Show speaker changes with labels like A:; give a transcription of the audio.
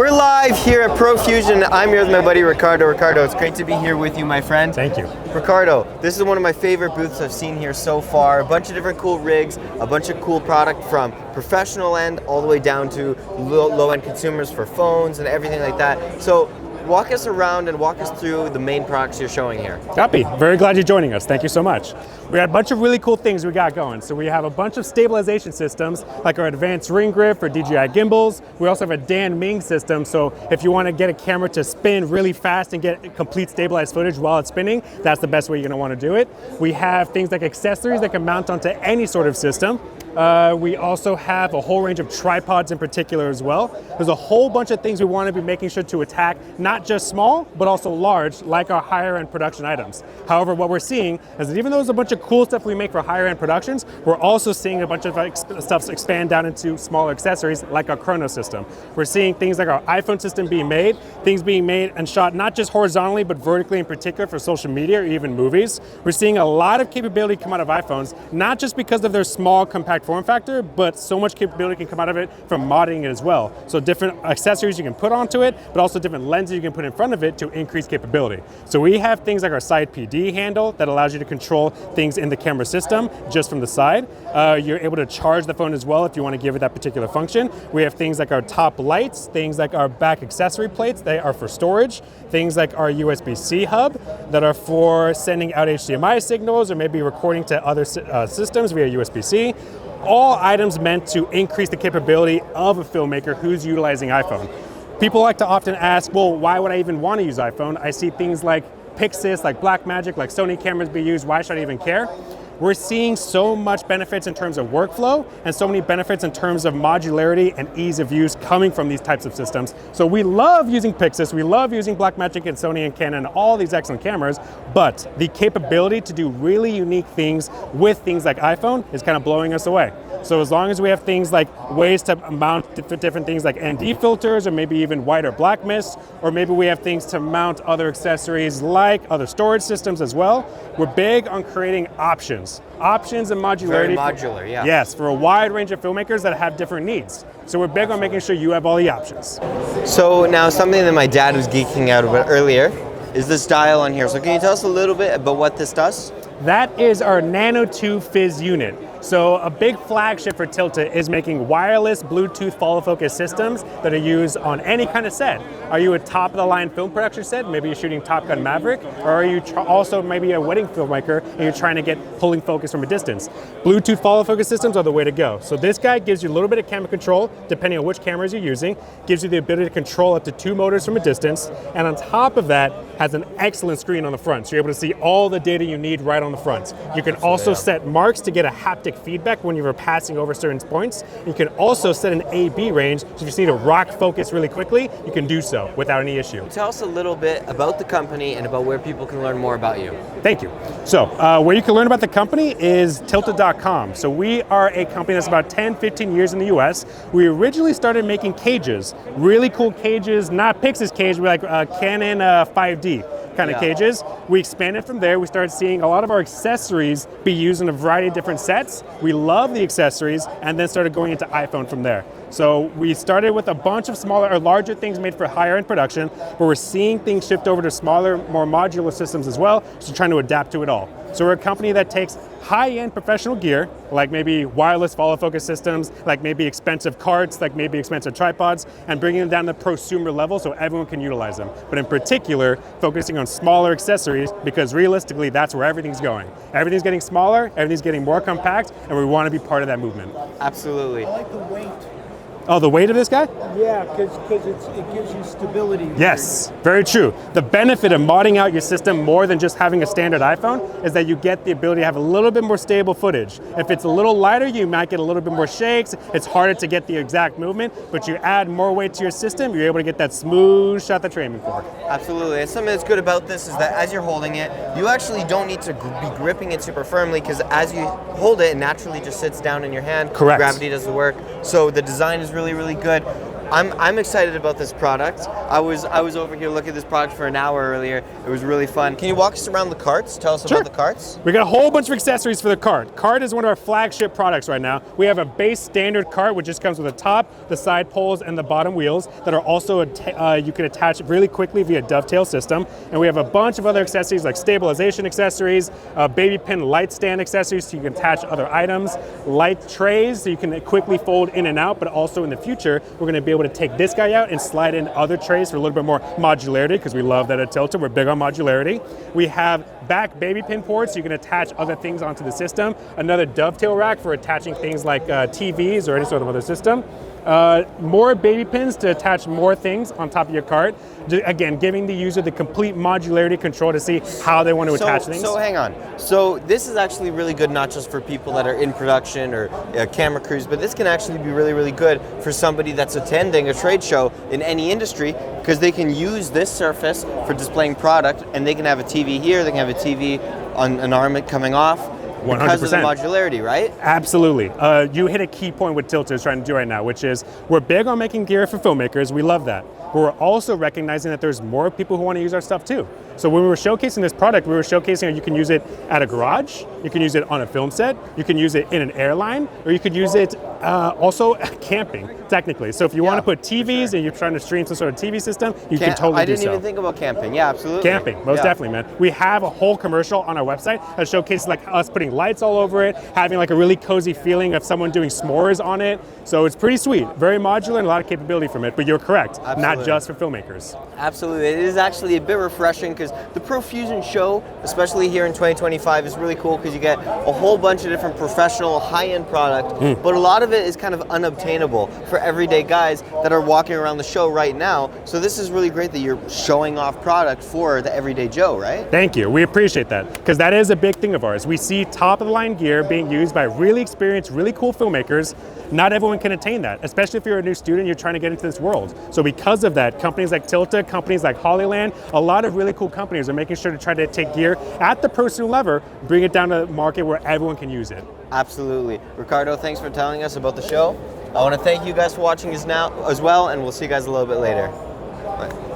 A: We're live here at Profusion. I'm here with my buddy Ricardo. Ricardo, it's great to be here with you, my friend.
B: Thank you.
A: Ricardo, this is one of my favorite booths I've seen here so far. A bunch of different cool rigs, a bunch of cool product from professional end all the way down to low-end consumers for phones and everything like that. So walk us around and walk us through the main products you're showing here.
B: Copy. Very glad you're joining us. Thank you so much. We got a bunch of really cool things we got going. So we have a bunch of stabilization systems, like our advanced ring grip for DJI gimbals. We also have a Dan Ming system, so if you want to get a camera to spin really fast and get complete stabilized footage while it's spinning, that's the best way you're going to want to do it. We have things like accessories that can mount onto any sort of system. We also have a whole range of tripods in particular as well. There's a whole bunch of things we want to be making sure to attack, not just small, but also large, like our higher end production items. However, what we're seeing is that even though there's a bunch of cool stuff we make for higher end productions, we're also seeing a bunch of stuff expand down into smaller accessories like our chrono system. We're seeing things like our iPhone system being made, things being made and shot not just horizontally, but vertically in particular for social media or even movies. We're seeing a lot of capability come out of iPhones, not just because of their small, compact form factor, but so much capability can come out of it from modding it as well. So different accessories you can put onto it, but also different lenses you can put in front of it to increase capability. So we have things like our side PD handle that allows you to control things in the camera system just from the side. You're able to charge the phone as well if you want to give it that particular function. We have things like our top lights, things like our back accessory plates, they are for storage, things like our USB-C hub that are for sending out HDMI signals or maybe recording to other systems via USB-C. All items meant to increase the capability of a filmmaker who's utilizing iPhone. People like to often ask, well, why would I even want to use iPhone? I see things like Pixis, like Blackmagic, like Sony cameras be used, why should I even care? We're seeing so much benefits in terms of workflow and so many benefits in terms of modularity and ease of use coming from these types of systems. So we love using Pixis, we love using Blackmagic and Sony and Canon, all these excellent cameras, but the capability to do really unique things with things like iPhone is kind of blowing us away. So as long as we have things like ways to mount different things like ND filters or maybe even white or black mist, or maybe we have things to mount other accessories like other storage systems as well, we're big on creating options. Options and modularity.
A: Very modular, yeah.
B: Yes, for a wide range of filmmakers that have different needs. So we're big on making sure you have all the options.
A: So now something that my dad was geeking out about earlier is this dial on here. So can you tell us a little bit about what this does?
B: That is our Nano 2 Fizz unit. So a big flagship for TILTA is making wireless Bluetooth follow focus systems that are used on any kind of set. Are you a top of the line film production set? Maybe you're shooting Top Gun Maverick, or are you also maybe a wedding filmmaker and you're trying to get pulling focus from a distance? Bluetooth follow focus systems are the way to go. So this guy gives you a little bit of camera control depending on which cameras you're using, gives you the ability to control up to 2 motors from a distance, and on top of that has an excellent screen on the front. So you're able to see all the data you need right on the front. You can also set marks to get a haptic feedback when you're passing over certain points. You can also set an A/B range, so if you just need to rock focus really quickly, you can do so without any issue.
A: Tell us a little bit about the company and about where people can learn more about you.
B: Thank you. So where you can learn about the company is TILTA.com. So we are a company that's about 10, 15 years in the US. We originally started making cages, really cool cages, not Pixis cage, but like Canon 5D. Kind of cages. We expanded from there. We started seeing a lot of our accessories be used in a variety of different sets. We love the accessories and then started going into iPhone from there. So we started with a bunch of smaller or larger things made for higher end production, but we're seeing things shift over to smaller, more modular systems as well, so trying to adapt to it all. So we're a company that takes high-end professional gear, like maybe wireless follow focus systems, like maybe expensive carts, like maybe expensive tripods, and bringing them down to the prosumer level so everyone can utilize them. But in particular, focusing on smaller accessories because realistically, that's where everything's going. Everything's getting smaller, everything's getting more compact, and we want to be part of that movement.
A: Absolutely.
C: I like the weight.
B: Oh, the weight of this guy?
C: Yeah, because it gives you stability.
B: Yes, very true. The benefit of modding out your system more than just having a standard iPhone is that you get the ability to have a little bit more stable footage. If it's a little lighter, you might get a little bit more shakes. It's harder to get the exact movement, but you add more weight to your system, you're able to get that smooth shot that you're aiming for.
A: Absolutely. And something that's good about this is that as you're holding it, you actually don't need to be gripping it super firmly because as you hold it, it naturally just sits down in your hand.
B: Correct.
A: Gravity does the work. So the design is really, really good. I'm excited about this product. I was over here looking at this product for an hour earlier. It was really fun. Can you walk us around the carts? Tell us about the carts.
B: We got a whole bunch of accessories for the cart. Cart is one of our flagship products right now. We have a base standard cart, which just comes with the top, the side poles, and the bottom wheels that are also you can attach really quickly via dovetail system. And we have a bunch of other accessories like stabilization accessories, baby pin light stand accessories so you can attach other items, light trays so you can quickly fold in and out, but also in the future we're going to be able to take this guy out and slide in other trays for a little bit more modularity, because we love that at TILTA. We're big on modularity. We have back baby pin ports so you can attach other things onto the system. Another dovetail rack for attaching things like TVs or any sort of other system. More baby pins to attach more things on top of your cart. Again, giving the user the complete modularity control to see how they want to attach things.
A: So hang on. So this is actually really good, not just for people that are in production or camera crews, but this can actually be really, really good for somebody that's attending a trade show in any industry, because they can use this surface for displaying product, and they can have a TV here, they can have a TV on an arm coming off.
B: 100%.
A: Because of the modularity, right?
B: Absolutely. You hit a key point what TILTA is trying to do right now, which is we're big on making gear for filmmakers. We love that. But we're also recognizing that there's more people who want to use our stuff too. So when we were showcasing this product, we were showcasing how you can use it at a garage, you can use it on a film set, you can use it in an airline, or you could use it also camping, technically. So if you want to put TVs and you're trying to stream some sort of TV system, you can totally do so.
A: I didn't even think about camping. Yeah, absolutely.
B: Camping, most definitely, man. We have a whole commercial on our website that showcases like us putting lights all over it, having like a really cozy feeling of someone doing s'mores on it. So it's pretty sweet, very modular, and a lot of capability from it. But you're correct, not just for filmmakers.
A: Absolutely. It is actually a bit refreshing, because the Profusion show, especially here in 2025, is really cool because you get a whole bunch of different professional, high-end product, but a lot of it is kind of unobtainable for everyday guys that are walking around the show right now. So this is really great that you're showing off product for the everyday Joe, right?
B: Thank you. We appreciate that, because that is a big thing of ours. We see top-of-the-line gear being used by really experienced, really cool filmmakers. Not everyone can attain that, especially if you're a new student, you're trying to get into this world. So because of that, companies like TILTA, companies like Hollyland, a lot of really cool companies are making sure to try to take gear at the personal level, bring it down to the market where everyone can use it.
A: Absolutely. Ricardo, thanks for telling us about the show. I want to thank you guys for watching us now as well, and we'll see you guys a little bit later. Bye.